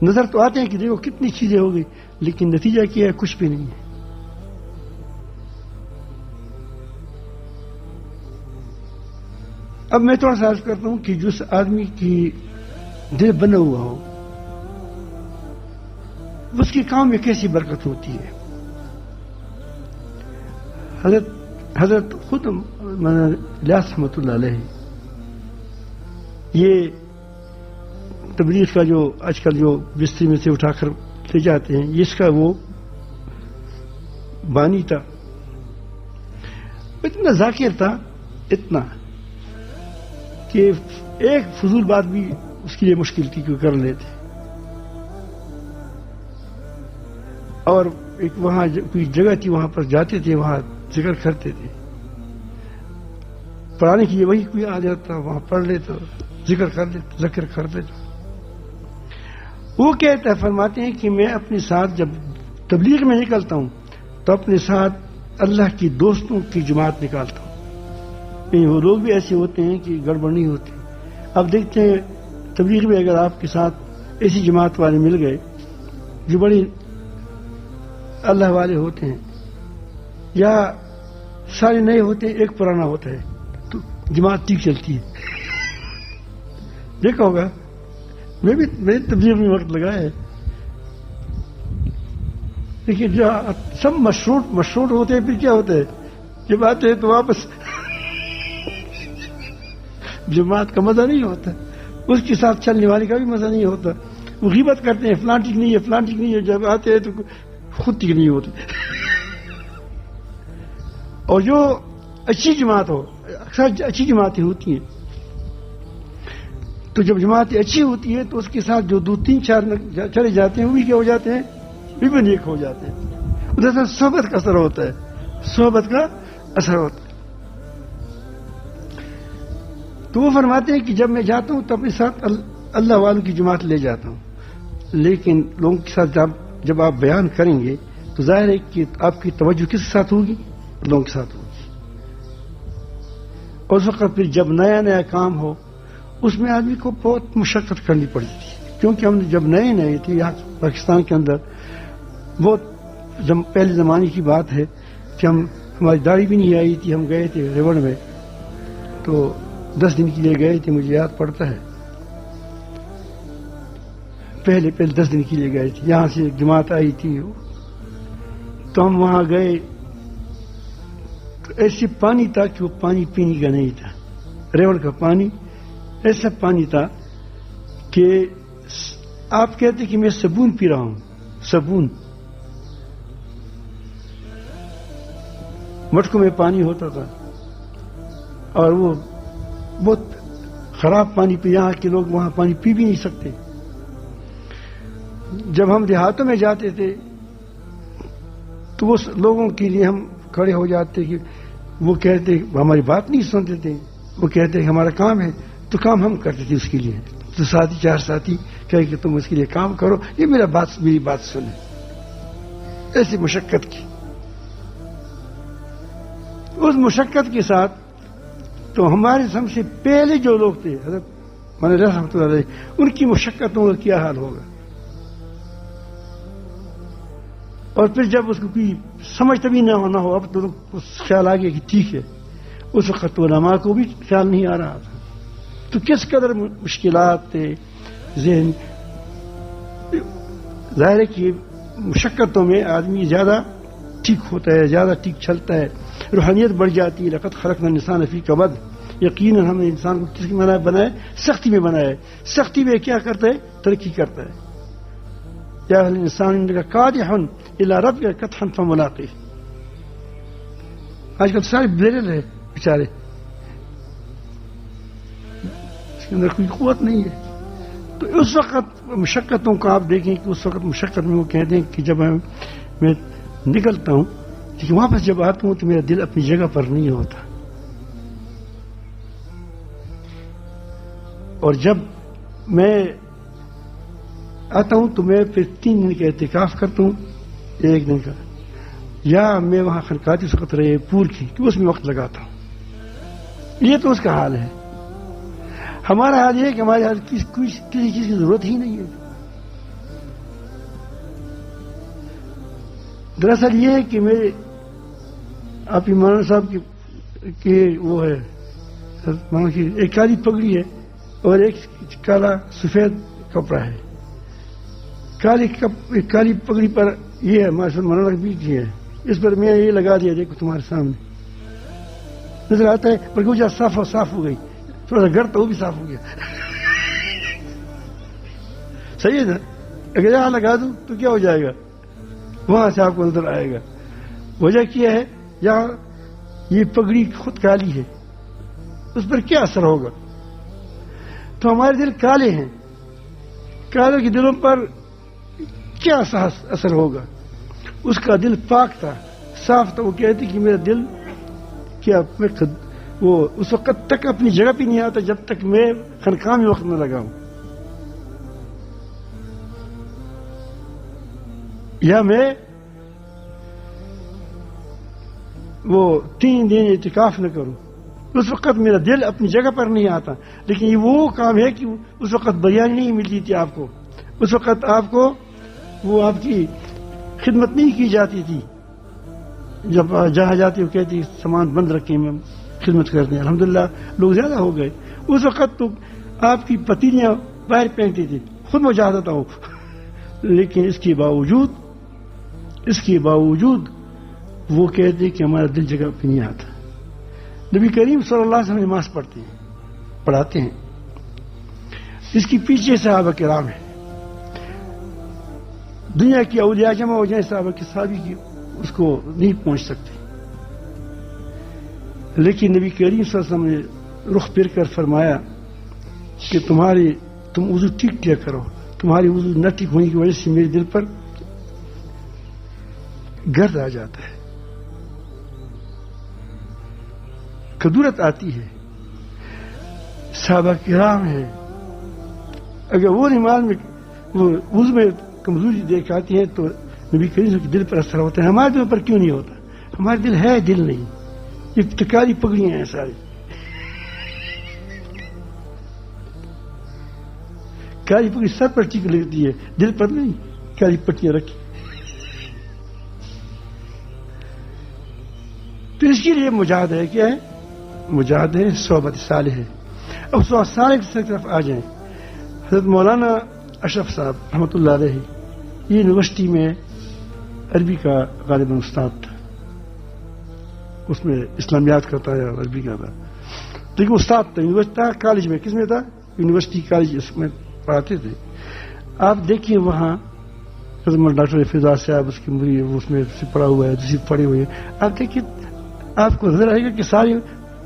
نظر تو آتے ہیں کہ دیکھو کتنی چیزیں ہو گئی، لیکن نتیجہ کیا ہے؟ کچھ بھی نہیں ہے. اب میں تھوڑا سا عرض کرتا ہوں کہ جس آدمی کی دل بنا ہوا ہو اس کے کام میں کیسی برکت ہوتی ہے. حضرت خود الیاس رحمۃ اللہ علیہ یہ تبلیغ کا جو آج کل جو بستری میں سے اٹھا کر لے جاتے ہیں، اس کا وہ بانی تھا. اتنا ذاکر تھا، اتنا کہ ایک فضول بات بھی اس کے لیے مشکل تھی کہ کر لیتے. اور ایک وہاں کوئی جگہ تھی، وہاں پر جاتے تھے، وہاں ذکر کرتے تھے. پڑھانے کے لیے وہی کوئی آ جاتا، وہاں پڑھ لیتا، ذکر کر لیتا. وہ کہتا ہے، فرماتے ہیں کہ میں اپنے ساتھ جب تبلیغ میں نکلتا ہوں تو اپنے ساتھ اللہ کی دوستوں کی جماعت نکالتا ہوں. وہ لوگ بھی ایسے ہوتے ہیں کہ گڑبڑ نہیں ہوتی. اب دیکھتے ہیں تبلیغ میں اگر آپ کے ساتھ ایسی جماعت والے مل گئے جو بڑی اللہ والے ہوتے ہیں، یا سارے نئے ہوتے ہیں، ایک پرانا ہوتا ہے، تو جماعت ٹھیک چلتی ہے. دیکھا ہوگا، میں تبلیغ میں وقت لگایا ہے. لیکن جو سب مشروط ہوتے ہیں، پھر کیا ہوتا ہے؟ جب آتے ہیں تو واپس جماعت کا مزہ نہیں ہوتا، اس کے ساتھ چلنے والے کا بھی مزہ نہیں ہوتا. وہ غیبت کرتے ہیں، فلاں ٹھیک نہیں ہے، فلاں ٹھیک نہیں ہے. جب آتے ہیں تو خود ٹھیک نہیں ہوتے. اور جو اچھی جماعت ہو، اکثر اچھی جماعتیں ہوتی ہیں، تو جب جماعتیں اچھی ہوتی ہے تو اس کے ساتھ جو 2-3-4 چلے جاتے ہیں وہ بھی کیا ہو جاتے ہیں؟ وہ بھی نیک ہو جاتے ہیں. ادھر صحبت کا اثر ہوتا ہے، صحبت کا اثر ہوتا ہے. تو وہ فرماتے ہیں کہ جب میں جاتا ہوں تو اپنے ساتھ اللہ والوں کی جماعت لے جاتا ہوں. لیکن لوگوں کے ساتھ جب آپ بیان کریں گے تو ظاہر ہے کہ آپ کی توجہ کس کے ساتھ ہوگی؟ لوگوں کے ساتھ ہوگی. اور اس وقت پھر جب نیا کام ہو اس میں آدمی کو بہت مشقت کرنی پڑتی تھی، کیونکہ ہم جب نئے تھے یہاں پاکستان کے اندر، بہت پہلے زمانے کی بات ہے کہ ہماری داڑھی بھی نہیں آئی تھی. ہم گئے تھے ریوڑ میں، تو 10 دن کے لیے گئے تھے، مجھے یاد پڑتا ہے. پہلے 10 دن کے لیے گئے تھے، یہاں سے جماعت آئی تھی، تو ہم وہاں گئے. تو ایسے پانی تھا کہ وہ پانی پینے کا نہیں تھا. ریوڑ کا پانی ایسا پانی تھا کہ آپ کہتے کہ میں صابن پی رہا ہوں. صابن مٹکوں میں پانی ہوتا تھا اور وہ بہت خراب پانی پہ، یہاں کے لوگ وہاں پانی پی بھی نہیں سکتے. جب ہم دیہاتوں میں جاتے تھے تو وہ لوگوں کے لیے ہم کھڑے ہو جاتے کہ وہ کہتے ہماری بات نہیں سنتے تھے، وہ کہتے ہمارا کام ہے تو کام ہم کرتے تھے اس کے لیے. تو ساتھی چار ساتھی کہے کہ تم اس کے لیے کام کرو، یہ میری بات سنیں. ایسی مشقت کی، اس مشقت کے ساتھ تو ہمارے سب سے پہلے جو لوگ تھے حضرت مولانا رحمۃ اللہ علیہ، ان کی مشقتوں کا کیا حال ہوگا. اور پھر جب اس کو کوئی سمجھ تبھی نہ ہونا ہو، اب تو خیال آ گیا کہ ٹھیک ہے، اس وقت علماء کو بھی خیال نہیں آ رہا تھا. تو کس قدر مشکلات تھے ذہن. ظاہر ہے کہ مشقتوں میں آدمی زیادہ ٹھیک ہوتا ہے، زیادہ ٹھیک چلتا ہے، روحانیت بڑھ جاتی ہے. لقد خلقنا الانسان فی کبد، یقیناً ہم نے انسان کو کس میں بنایا؟ سختی میں بنایا ہے. سختی میں کیا کرتا ہے؟ ترقی کرتا ہے. یا الانسان انک کادح الی ربک کدحا فملاقیہ. آج کل سارے بلیرل ہے بیچارے، اس کے اندر کوئی قوت نہیں ہے. تو اس وقت مشقتوں کو آپ دیکھیں کہ اس وقت مشقت میں وہ کہتے ہیں کہ جب میں نکلتا ہوں لیکن واپس جب آتا ہوں تو میرا دل اپنی جگہ پر نہیں ہوتا. اور جب میں آتا ہوں تو میں پھر 3 دن کا اعتکاف کرتا ہوں، 1 دن کا، یا میں وہاں خنقاتی وقت رہے پور کی کہ اس میں وقت لگاتا ہوں. یہ تو اس کا حال ہے. ہمارا حال یہ ہے کہ ہمارے حال کسی چیز کی ضرورت ہی نہیں ہے. دراصل یہ ہے کہ میرے آپ مولانا صاحب کی وہ ہے ایک کالی پگڑی ہے اور ایک کالا سفید کپڑا ہے. کالی پگڑی پر یہ ہے مولانا بھی کی ہے، اس پر میں یہ لگا دیا، دیکھو تمہارے سامنے نظر آتا ہے. بلکہ وہ جب صاف ہو گئی، تھوڑا سا گھر تو وہ بھی صاف ہو گیا. صحیح ہے نا؟ اگر یہاں لگا دوں تو کیا ہو جائے گا؟ وہاں سے آپ کو نظر آئے گا. وجہ کیا ہے؟ یہاں یہ پگڑی خود کالی ہے، اس پر کیا اثر ہوگا؟ تو ہمارے دل کالے ہیں، کالے کے دلوں پر کیا اثر ہوگا؟ اس کا دل پاک تھا، صاف تھا. وہ کہتی کہ میرا دل کیا وہ اس وقت تک اپنی جگہ پہ نہیں آتا جب تک میں خانقاہ میں وقت نہ لگاؤں. یا میں وہ 3 دن اعتکاف نہ کروں، اس وقت میرا دل اپنی جگہ پر نہیں آتا. لیکن یہ وہ کام ہے کہ اس وقت بریانی نہیں ملتی تھی آپ کو، اس وقت آپ کو وہ آپ کی خدمت نہیں کی جاتی تھی. جب جہاں جاتی وہ کہتی سامان بند رکھے میں خدمت کرتے ہیں. الحمدللہ لوگ زیادہ ہو گئے. اس وقت تو آپ کی پتیلیاں باہر پھینکتی تھی، خود میں جاتا ہوں. لیکن اس کے باوجود وہ کہتے کہ ہمارا دل جگہ پہ نہیں آتا. نبی کریم صلی اللہ علیہ وسلم نماز پڑھاتے ہیں، اس کے پیچھے صحابہ کرام ہیں. دنیا کی اولیاء جمع ہو جائیں صحابی کی اس کو نہیں پہنچ سکتے. لیکن نبی کریم صلی اللہ علیہ وسلم نے رخ پھر کر فرمایا کہ تم وضو ٹھیک کیا کرو. تمہاری وضو نہ ٹھیک ہونے کی وجہ سے میرے دل پر گرد آ جاتا ہے، کدورت آتی ہے. صحابہ کرام ہیں، اگر وہ نماز میں وہ وضو میں کمزوری دیکھ آتی ہے تو نبی کریم کے دل پر اثر ہوتا ہے. ہمارے دل پر کیوں نہیں ہوتا؟ ہمارے دل ہے، دل نہیں. یہ کالی پگڑیاں ہیں ساری، کالی پگڑی سر پر ٹھیک لگتی ہے، دل پر نہیں. کالی پٹیاں رکھی. تو اس کے لیے مجاہد ہے. کیا ہے؟ مجاہد ہے، صحبت صالح ہے. اب صحبت صالح کی طرف آ جائیں. حضرت مولانا اشرف صاحب رحمۃ اللہ علیہ یہ یونیورسٹی میں عربی کا غالباً استاد تھا، اس میں اسلامیات کرتا ہے اور عربی کا تھا. لیکن استاد تھا، یونیورسٹی تھا. کالج میں کس میں تھا؟ یونیورسٹی کالج اس میں پڑھاتے تھے. آپ دیکھیے وہاں ڈاکٹر فضا صاحب اس کی اس میں سے پڑھا ہوا ہے، دوسری پڑھے ہوئے ہیں. آپ دیکھیے آپ کو نظر آئے گا کہ سارے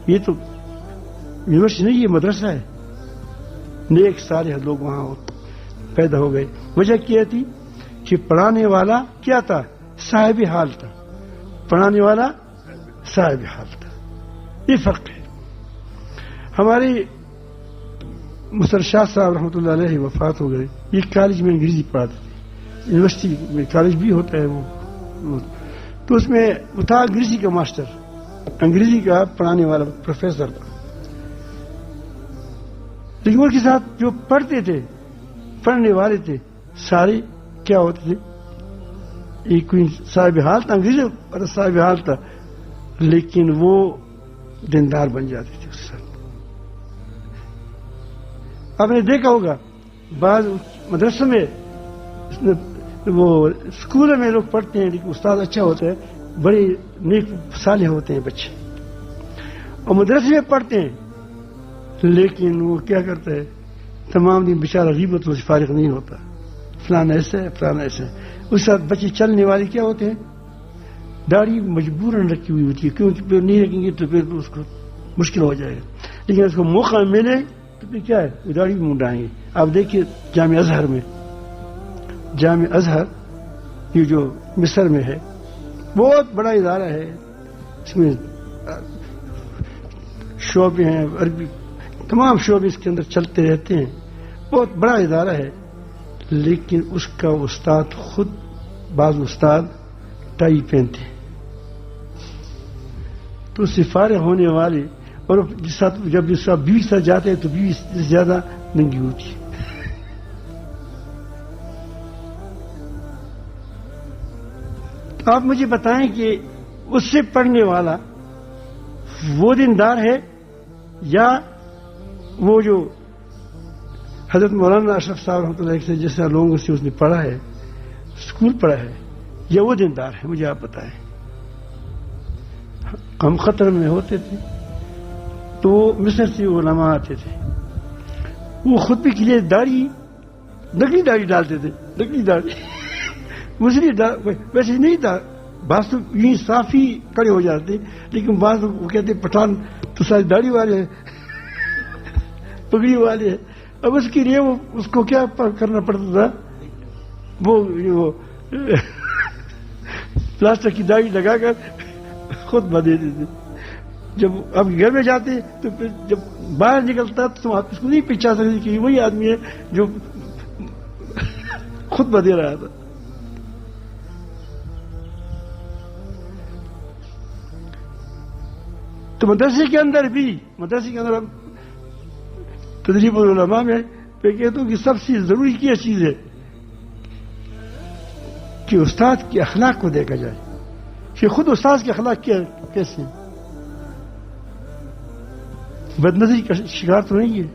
یہ تو یونیورسٹی نہیں، یہ مدرسہ ہے. نیک سارے لوگ وہاں پیدا ہو گئے. وجہ کیا تھی کہ پڑھانے والا کیا تھا؟ صاحب حال تھا. پڑھانے والا صاحب حال تھا. یہ فرق ہے. ہمارے مسر شاہ صاحب رحمۃ اللہ علیہ وفات ہو گئے. یہ کالج میں انگریزی پڑھاتے تھے. یونیورسٹی میں کالج بھی ہوتا ہے وہ، تو اس میں وہ تھا انگریزی کا ماسٹر، انگریزی کا پڑھانے والا پروفیسر تھا. لیکن ان کے ساتھ جو پڑھتے تھے، پڑھنے والے تھے، سارے کیا ہوتے تھے؟ ایک کوئی صاحب حال تھا، انگریزی صاحب حال تھا، لیکن وہ دیندار بن جاتے تھے اس سے. آپ نے دیکھا ہوگا بعض مدرسوں میں، وہ اسکولوں میں لوگ پڑھتے ہیں لیکن استاد اچھا ہوتا ہے، بڑے نیک صالح ہوتے ہیں بچے، اور مدرسے میں پڑھتے ہیں لیکن وہ کیا کرتا ہے؟ تمام دن بیچارہ غیبت سے فارغ نہیں ہوتا. فلانا ایسا ہے، فلانا ایسا ہے. اس ساتھ بچے چلنے والے کیا ہوتے ہیں؟ داڑھی مجبوراً رکھی ہوئی ہوتی ہے، کیونکہ پھر نہیں رکھیں گے تو پھر اس کو مشکل ہو جائے گا. لیکن اس کو موقع ملے تو پھر کیا ہے؟ وہ داڑھی بھی منڈائیں گے. آپ دیکھیے جامع ازہر میں، جامع ازہر یہ جو مصر میں ہے، بہت بڑا ادارہ ہے. اس میں شعبے ہیں، عربی تمام شعبے اس کے اندر چلتے رہتے ہیں. بہت بڑا ادارہ ہے، لیکن اس کا استاد خود، بعض استاد ٹائی پہنتے ہیں، تو اس سے فارغ ہونے والے، اور جب اس کا بیوی ساتھ جاتے ہیں تو بیوی زیادہ ننگی ہوتی ہے. آپ مجھے بتائیں کہ اس سے پڑھنے والا وہ دیندار ہے یا وہ جو حضرت مولانا اشرف صاحب رحمۃ اللہ سے جیسے لوگوں سے اس نے پڑھا ہے، اسکول پڑھا ہے، یا وہ دیندار ہے؟ مجھے آپ بتائیں. ہم قطر میں ہوتے تھے تو مصر سے علماء آتے تھے، وہ خطبے کے لیے داڑھی، نقلی داڑھی ڈالتے تھے، نقلی داڑھی ویسے نہیں تھا. بعض تو یوں صافی کڑے ہو جاتے، لیکن بعض وہ کہتے پٹھان تو ساری داڑھی والے ہیں، پگڑی والے ہیں. اب اس کے لیے وہ اس کو کیا کرنا پڑتا تھا؟ وہ پلاسٹر کی داڑھی لگا کر خود بدلتے تھے. جب اب گھر میں جاتے تو پھر جب باہر نکلتا تو آپ اس کو نہیں پہچان سکتے کہ وہی آدمی ہے جو خود بدل رہا تھا. تو مدرسے کے اندر تدریب العلماء میں میں کہتا ہوں کہ سب سے ضروری کیا چیز ہے کہ استاد کے اخلاق کو دیکھا جائے کہ خود استاد کے اخلاق کیسے ہیں. بدنظری کا شکار تو نہیں ہے،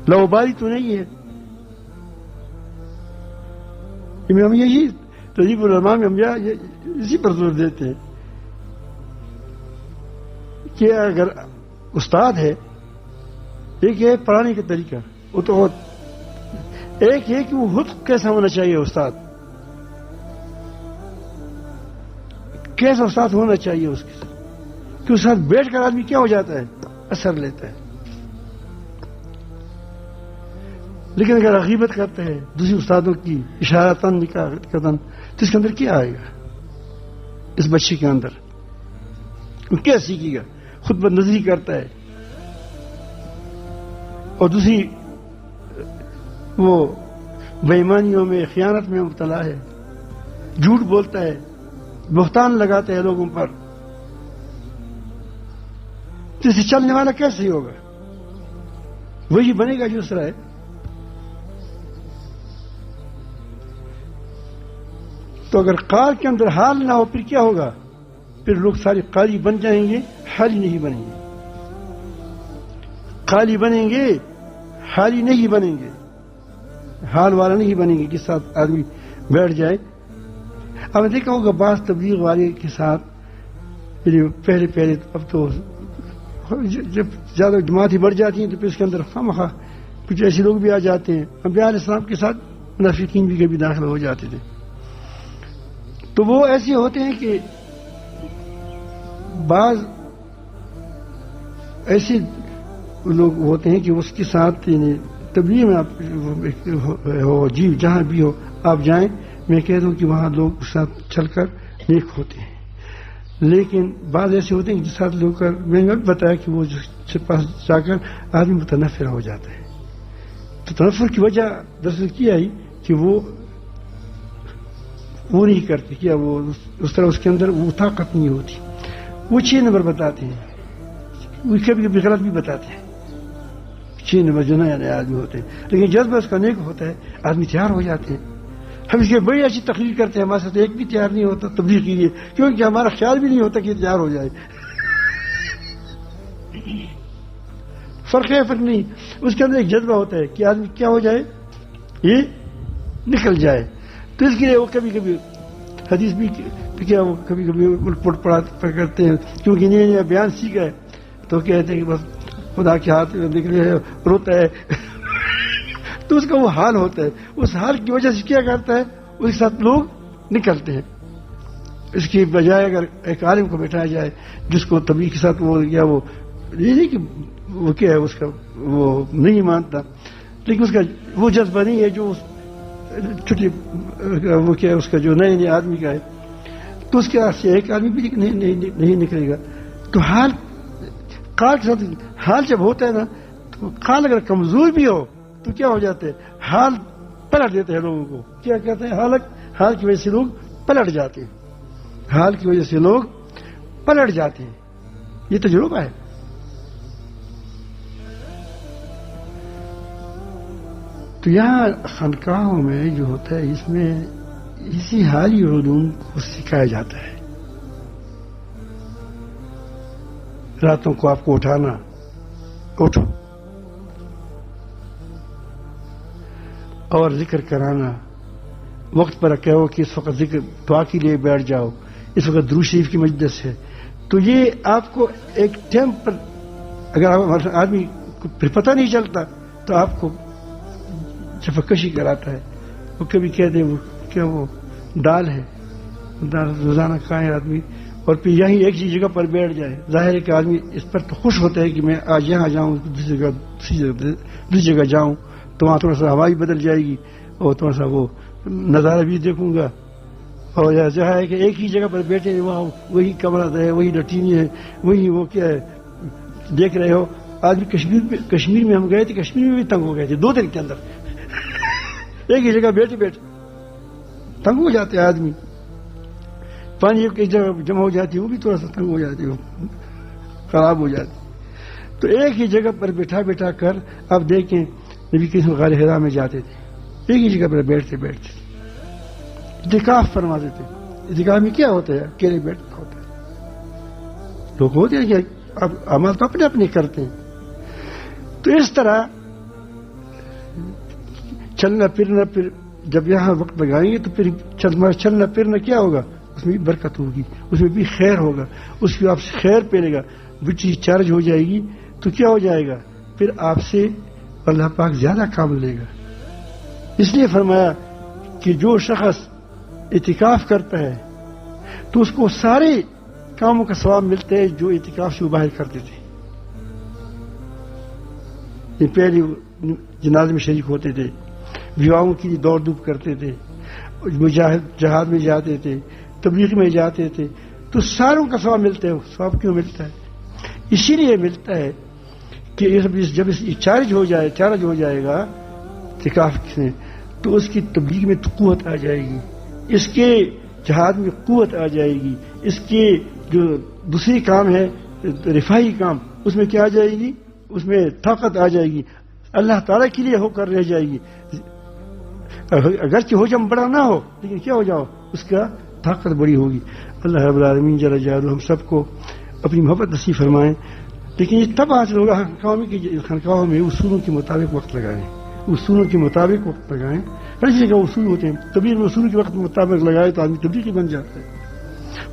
لاوبالی تو نہیں ہے. ہم یہی تدریب العلماء میں ہم اسی پر زور دیتے ہیں کہ اگر استاد ہے، ایک ہے پڑھانے کا طریقہ، وہ تو ایک ہے کہ وہ خود کیسا ہونا چاہیے. استاد کیسا استاد ہونا چاہیے اس کے ساتھ، کہ اس ساتھ بیٹھ کر آدمی کیا ہو جاتا ہے؟ اثر لیتا ہے. لیکن اگر غیبت کرتے ہیں دوسرے استادوں کی، اشارتاً نکاحتاً، تو اس کے اندر کیا آئے گا؟ اس بچے کے اندر وہ کیا سیکھے گا؟ خود بدنظری کرتا ہے، اور دوسری وہ بے ایمانیوں میں، خیانت میں مبتلا ہے، جھوٹ بولتا ہے، بہتان لگاتا ہے لوگوں پر. تو اسے چلنے والا کیسے ہوگا؟ وہی بنے گا جو دوسرا ہے. تو اگر قال کے اندر حال نہ ہو پھر کیا ہوگا؟ پھر لوگ سارے قاری بن جائیں گے، حالی نہیں بنیں گے. قالی بنیں گے، حالی نہیں بنیں گے، حال والا نہیں بنیں گے، جس ساتھ آدمی بیٹھ جائے. آپ نے دیکھا ہوگا بعض تبلیغ والے کے ساتھ پہلے اب تو جب زیادہ جماعتیں بڑھ جاتی ہیں تو پھر اس کے اندر خواہ کچھ ایسے لوگ بھی آ جاتے ہیں. انبیاء علیہ السلام کے ساتھ منافقین بھی کبھی داخل ہو جاتے تھے. تو وہ ایسے ہوتے ہیں کہ بعض ایسے لوگ ہوتے ہیں کہ اس کے ساتھ یعنی تبلیغ میں آپ ہو جی جہاں بھی ہو آپ جائیں، میں کہہ دوں کہ وہاں لوگ اس ساتھ چل کر نیک ہوتے ہیں، لیکن بعض ایسے ہوتے ہیں جس ساتھ لوگ کر میں نے بتایا کہ وہ جس کے پاس جا کر آدمی متنفر ہو جاتا ہے. تو تنفر کی وجہ دراصل کیا ہے کہ وہ نہیں کرتے، کیا وہ اس طرح اس کے اندر وہ طاقت نہیں ہوتی. وہ 6 نمبر بتاتے ہیں، وہ کبھی کبھی غلط بھی بتاتے ہیں. 6 نمبر جو نئے آدمی ہوتے ہیں، لیکن جذبہ اس کا نیک ہوتا ہے، آدمی تیار ہو جاتے ہیں. ہم اس کے بڑی اچھی تقریر کرتے ہیں، ہمارے ساتھ ایک بھی تیار نہیں ہوتا تبلیغ کے لیے، کیونکہ ہمارا خیال بھی نہیں ہوتا کہ تیار ہو جائے. فرق نہیں، اس کے اندر ایک جذبہ ہوتا ہے کہ آدمی کیا ہو جائے، یہ نکل جائے. تو اس کے لیے وہ کبھی کبھی حدیث بھی کیا وہ کبھی کبھی الٹ پلٹ پڑھا کرتے ہیں، کیونکہ نیا بیان سیکھا ہے تو کہتے ہیں کہ بس خدا کے ہاتھ میں نکلے روتا ہے. تو اس کا وہ حال ہوتا ہے، اس حال کی وجہ سے کیا کرتا ہے، اس کے ساتھ لوگ نکلتے ہیں. اس کی بجائے اگر ایک عالم کو بٹھایا جائے جس کو تبلیغ کے ساتھ وہ یا وہ نہیں کہ وہ کیا ہے اس کا وہ نہیں مانتا، لیکن اس کا وہ جذبہ نہیں ہے جو چھٹی وہ کیا ہے اس کا جو نئے آدمی کا ہے، تو اس کے سے ایک آدمی بھی نہیں نکلے گا. تو حال قال کے ساتھ حال جب ہوتا ہے نا، تو قال اگر کمزور بھی ہو تو کیا ہو جاتے ہیں، حال پلٹ دیتے ہیں لوگوں کو. کیا کہتے ہیں، حال کی وجہ سے لوگ پلٹ جاتے ہیں، حال کی وجہ سے لوگ پلٹ جاتے ہیں. یہ تجربہ ہے. تو یہاں خانقاہوں میں جو ہوتا ہے اس میں اسی حالی علوم کو سکھایا جاتا ہے. راتوں کو آپ کو اٹھانا، اٹھو اور ذکر کرانا، وقت پر کہو کہ اس وقت ذکر دعا کے لیے بیٹھ جاؤ، اس وقت درود شریف کی مجلس ہے. تو یہ آپ کو ایک ٹائم پر اگر آدمی کو پھر پتہ نہیں چلتا تو آپ کو شفقشی کراتا ہے. وہ کبھی کہتے ہیں وہ کیا وہ ڈال ہے، دال روزانہ کھائے آدمی اور پھر یہیں ایک ہی جگہ پر بیٹھ جائے. ظاہر ہے کہ آدمی اس پر تو خوش ہوتا ہے کہ میں آج یہاں جاؤں، دوسری جگہ جاؤں تو وہاں تھوڑا سا ہوا بھی بدل جائے گی اور تھوڑا سا وہ نظارہ بھی دیکھوں گا. اور جہاں ہے کہ ایک ہی جگہ پر بیٹھے وہاں وہی کمرہ ہے، وہی لٹینی ہے، وہی وہ کیا ہے دیکھ رہے ہو. آدمی کشمیر میں ہم گئے تھے، کشمیر میں بھی تنگ ہو گئے تھے 2 دن کے اندر. ایک ہی جگہ بیٹھے تنگ ہو جاتے آدمی. پانی ایک جگہ جمع ہو جاتی ہے، وہ بھی تھوڑا سا تنگ ہو جاتی ہے، خراب ہو جاتی. تو ایک ہی جگہ پر بیٹھا کر اب دیکھیں نبی کریم غار حرا میں جاتے تھے، ایک ہی جگہ پر بیٹھتے اعتکاف فرماتے تھے. اعتکاف میں کیا ہوتا ہے، اکیلے بیٹھنا ہوتا ہے. لوگ ہوتے ہیں کہ اب عمل تو اپنے کرتے ہیں. تو اس طرح چلنا پھرنا، پھر جب یہاں وقت لگائیں گے تو پھر چلنا پھرنا کیا ہوگا، اس میں بھی برکت ہوگی، اس میں بھی خیر ہوگا، اس کی آپ سے خیر پہلے گا. وہ چیز چارج ہو جائے گی تو کیا ہو جائے گا، پھر آپ سے اللہ پاک زیادہ کام لے گا. اس لیے فرمایا کہ جو شخص اعتکاف کرتا ہے تو اس کو سارے کاموں کا ثواب ملتا ہے جو اعتکاف سے وہ باہر کرتے تھے. یہ پہلے جنازے میں شریک ہوتے تھے، بیواؤں کے لیے دوڑ دھوپ کرتے تھے، جہاد میں جاتے تھے، تبلیغ میں جاتے تھے، تو ساروں کا ثواب ملتا ہے. ثواب کیوں ملتا ہے؟ اسی لیے ملتا ہے کہ جب چارج ہو جائے گا اعتکاف سے تو اس کی تبلیغ میں قوت آ جائے گی، اس کے جہاد میں قوت آ جائے گی، اس کے جو دوسری کام ہے رفاہی کام اس میں کیا آ جائے گی، اس میں طاقت آ جائے گی، اللہ تعالیٰ کے لیے ہو کر رہ جائے گی. اگرچہ حجم بڑا نہ ہو لیکن کیا ہو جاؤ اس کا طاقت بڑی ہوگی. اللہ رب العالمین جل جلالہ ہم سب کو اپنی محبت نصیب فرمائیں. لیکن یہ تب حاصل ہوگا خانقاہوں میں اصولوں کے مطابق وقت لگائیں، اصولوں کے مطابق وقت لگائیں. ہر جگہ اصول ہوتے ہیں، تبلیغ میں اصول کے وقت مطابق لگائے تو آدمی تبلیغی بن جاتا ہے.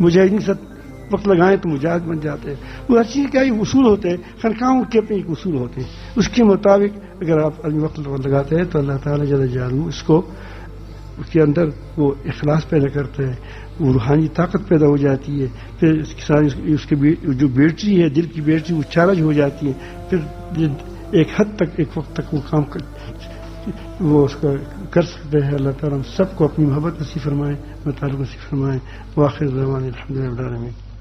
مجاہدین کے ساتھ وقت لگائیں تو مجاہد بن جاتے ہیں. وہ ہر چیز کا ایک اصول ہوتے ہیں، خانقاہوں کے اپنے ایک اصول ہوتے ہیں. اس کے مطابق اگر آپ وقت لگاتے ہیں تو اللہ تعالیٰ جل جلالہ اس کو اس کے اندر وہ اخلاص پیدا کرتا ہے، وہ روحانی طاقت پیدا ہو جاتی ہے، پھر اس کے ساتھ اس کے جو بیٹری ہے، دل کی بیٹری، وہ چارج ہو جاتی ہے، پھر ایک حد تک، ایک وقت تک وہ کام وہ اس کا کر سکتے ہیں۔ اللہ تعالیٰ ہم سب کو اپنی محبت نصیب فرمائے، تعلق نصیب فرمائے۔ وآخر دعوانا الحمد للہ رب العالمین۔